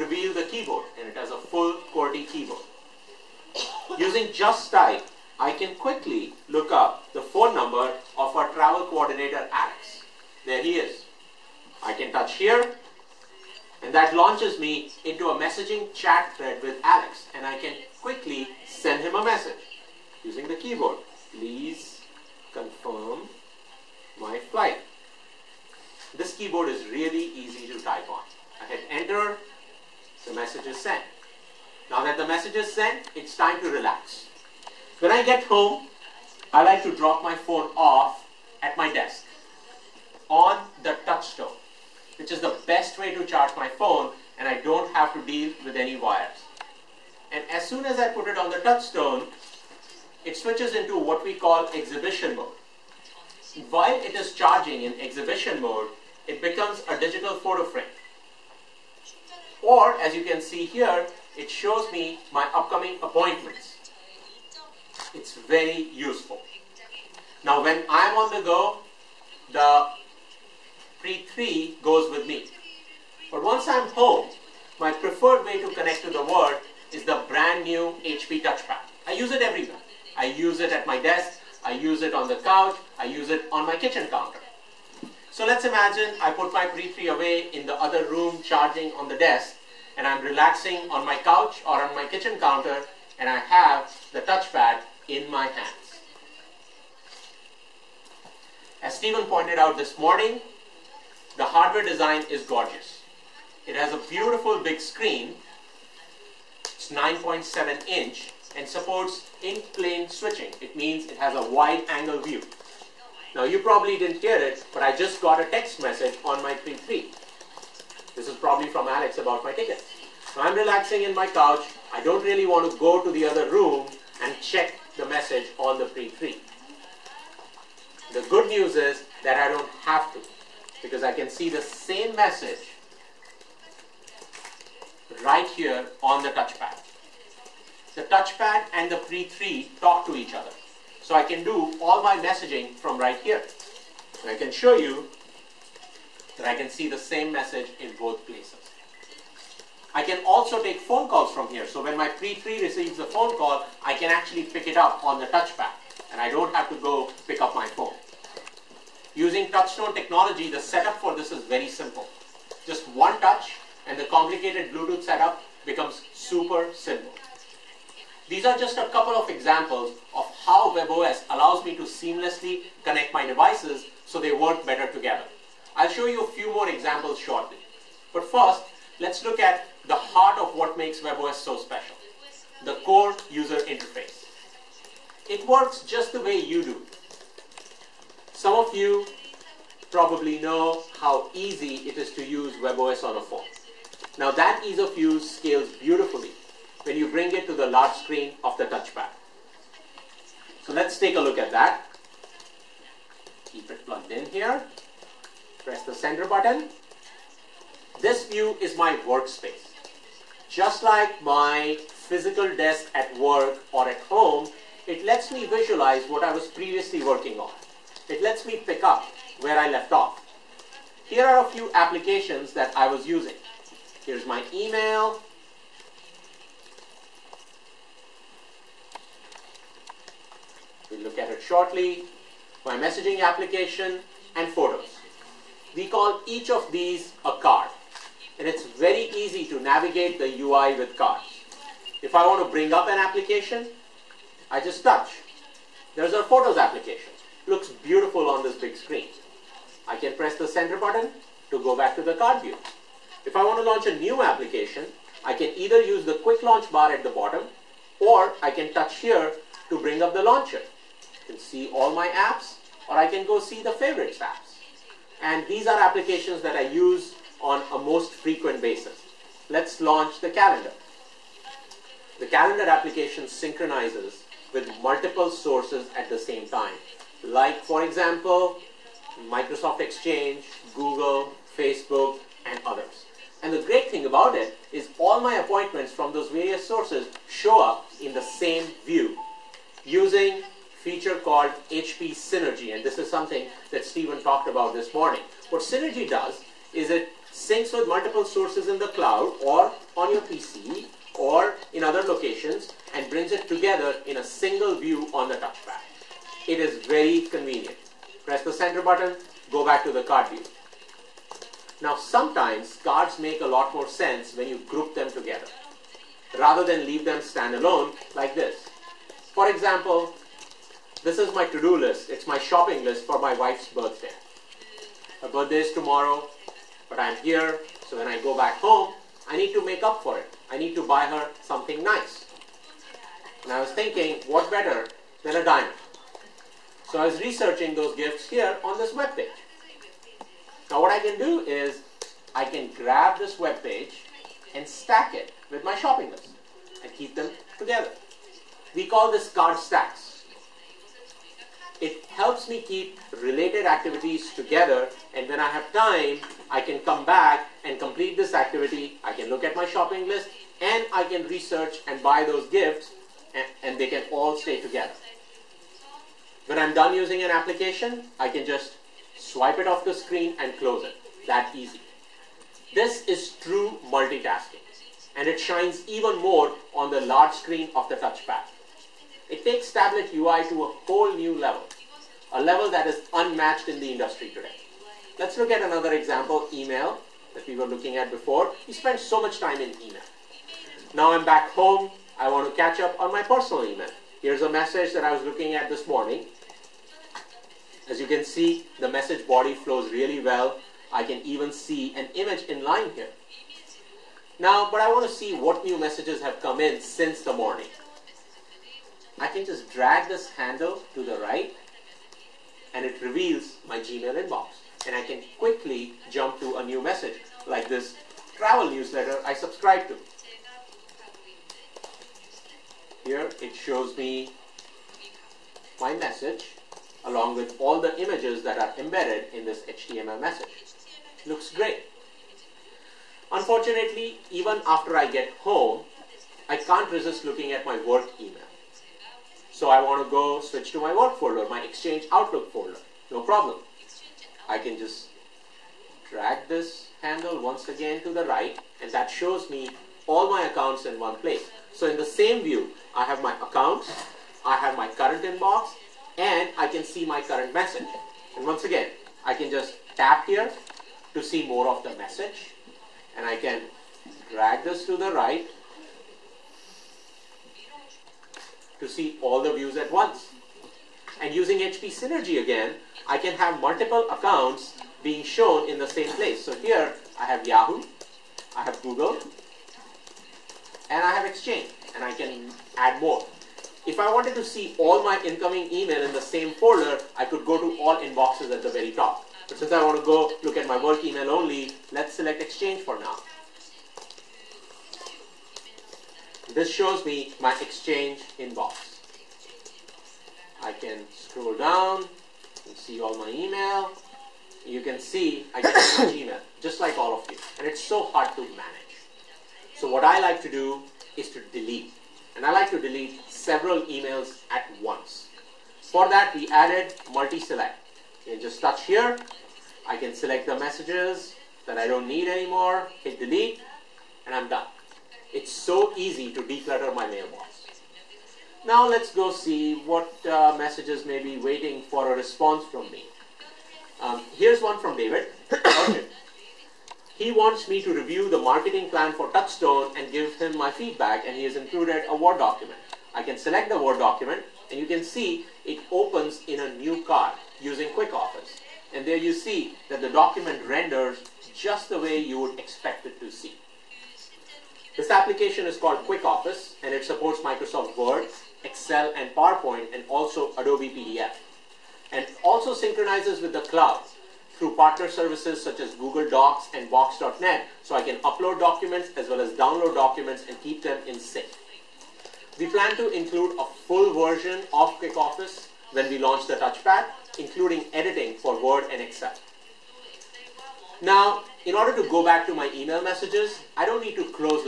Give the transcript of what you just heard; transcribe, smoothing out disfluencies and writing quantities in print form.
reveal the keyboard, and it has a full QWERTY keyboard. Using Just Type, I can quickly look up the phone number of our travel coordinator, Alex. There he is. I can touch here, and that launches me into a messaging chat thread with Alex, and I can quickly send him a message using the keyboard. Please confirm my flight. This keyboard is really easy to type on. I hit enter, the message is sent. Now that the message is sent, it's time to relax. When I get home, I like to drop my phone off at my desk on the touchstone, which is the best way to charge my phone, and I don't have to deal with any wires. And as soon as I put it on the touchstone, it switches into what we call exhibition mode. While it is charging in exhibition mode, it becomes a digital photo frame. Or, as you can see here, it shows me my upcoming appointments. It's very useful. Now when I'm on the go, the Pre-3 goes with me. But once I'm home, my preferred way to connect to the world is the brand new HP touchpad. I use it everywhere. I use it at my desk, I use it on the couch, I use it on my kitchen counter. So let's imagine I put my Pre-3 away in the other room charging on the desk, and I'm relaxing on my couch or on my kitchen counter, and I have the touchpad in my hands. As Stephen pointed out this morning, the hardware design is gorgeous. It has a beautiful big screen. It's 9.7 inch and supports in-plane switching. It means it has a wide angle view. Now you probably didn't hear it, but I just got a text message on my Pre-3. This is probably from Alex about my ticket. So I'm relaxing in my couch. I don't really want to go to the other room and check the message on the Pre-3. The good news is that I don't have to, because I can see the same message right here on the touchpad. The touchpad and the Pre-3 talk to each other. So I can do all my messaging from right here. And I can show you that I can see the same message in both places. I can also take phone calls from here. So when my Pre-3 receives a phone call, I can actually pick it up on the touchpad, and I don't have to go pick up my phone. Using touchstone technology, the setup for this is very simple. Just one touch, and the complicated Bluetooth setup becomes super simple. These are just a couple of examples of how WebOS allows me to seamlessly connect my devices so they work better together. I'll show you a few more examples shortly. But first, let's look at the heart of what makes WebOS so special, the core user interface. It works just the way you do. Some of you probably know how easy it is to use WebOS on a phone. Now that ease of use scales beautifully when you bring it to the large screen of the touchpad. So let's take a look at that. Keep it plugged in here. Press the center button. This view is my workspace. Just like my physical desk at work or at home, it lets me visualize what I was previously working on. It lets me pick up where I left off. Here are a few applications that I was using. Here's my email. We'll look at it shortly. My messaging application and photos. We call each of these a card. And it's very easy to navigate the UI with cards. If I want to bring up an application, I just touch. There's our photos application. Looks beautiful on this big screen. I can press the center button to go back to the card view. If I want to launch a new application, I can either use the quick launch bar at the bottom, or I can touch here to bring up the launcher. I can see all my apps, or I can go see the favorites apps. And these are applications that I use on a most frequent basis. Let's launch the calendar. The calendar application synchronizes with multiple sources at the same time. Like, for example, Microsoft Exchange, Google, Facebook, and others. And the great thing about it is all my appointments from those various sources show up in the same view using a feature called HP Synergy. And this is something that Stephen talked about this morning. What Synergy does is it syncs with multiple sources in the cloud or on your PC or in other locations and brings it together in a single view on the touchpad. It is very convenient. Press the center button, go back to the card view. Now sometimes cards make a lot more sense when you group them together, rather than leave them standalone like this. For example, this is my to-do list. It's my shopping list for my wife's birthday. Her birthday is tomorrow, but I'm here, so when I go back home, I need to make up for it. I need to buy her something nice. And I was thinking, what better than a diamond? So I was researching those gifts here on this web page. Now what I can do is, I can grab this web page and stack it with my shopping list and keep them together. We call this card stacks. It helps me keep related activities together, and when I have time, I can come back and complete this activity. I can look at my shopping list and I can research and buy those gifts, and they can all stay together. When I'm done using an application, I can just swipe it off the screen and close it. That easy. This is true multitasking, and it shines even more on the large screen of the touchpad. It takes tablet UI to a whole new level, a level that is unmatched in the industry today. Let's look at another example, email, that we were looking at before. We spend so much time in email. Now I'm back home. I want to catch up on my personal email. Here's a message that I was looking at this morning. As you can see, the message body flows really well. I can even see an image in line here. Now, but I want to see what new messages have come in since the morning. I can just drag this handle to the right, and it reveals my Gmail inbox. And I can quickly jump to a new message, like this travel newsletter I subscribe to. Here it shows me my message along with all the images that are embedded in this HTML message. Looks great. Unfortunately, even after I get home, I can't resist looking at my work email. So I want to go switch to my work folder, my Exchange Outlook folder. No problem. I can just drag this handle once again to the right, and that shows me all my accounts in one place. So in the same view, I have my accounts, I have my current inbox, and I can see my current message. And once again, I can just tap here to see more of the message, and I can drag this to the right to see all the views at once. And using HP Synergy again, I can have multiple accounts being shown in the same place. So here I have Yahoo, I have Google, and I have Exchange, and I can add more. If I wanted to see all my incoming email in the same folder, I could go to all inboxes at the very top. But since I want to go look at my work email only, let's select Exchange for now. This shows me my Exchange inbox. I can scroll down and see all my email. You can see I get my Gmail, just like all of you. And it's so hard to manage. So what I like to do is to delete. And I like to delete several emails at once. For that, we added multi-select. You can just touch here. I can select the messages that I don't need anymore, hit delete, and I'm done. It's so easy to declutter my mailbox. Now let's go see what messages may be waiting for a response from me. Here's one from David. He wants me to review the marketing plan for Touchstone and give him my feedback, and he has included a Word document. I can select the Word document, and you can see it opens in a new card using Quick Office. And there you see that the document renders just the way you would expect it to see. This application is called Quick Office, and it supports Microsoft Word, Excel, and PowerPoint, and also Adobe PDF. And also synchronizes with the cloud through partner services such as Google Docs and Box.net, so I can upload documents as well as download documents and keep them in sync. We plan to include a full version of Quick Office when we launch the touchpad, including editing for Word and Excel. Now, in order to go back to my email messages, I don't need to close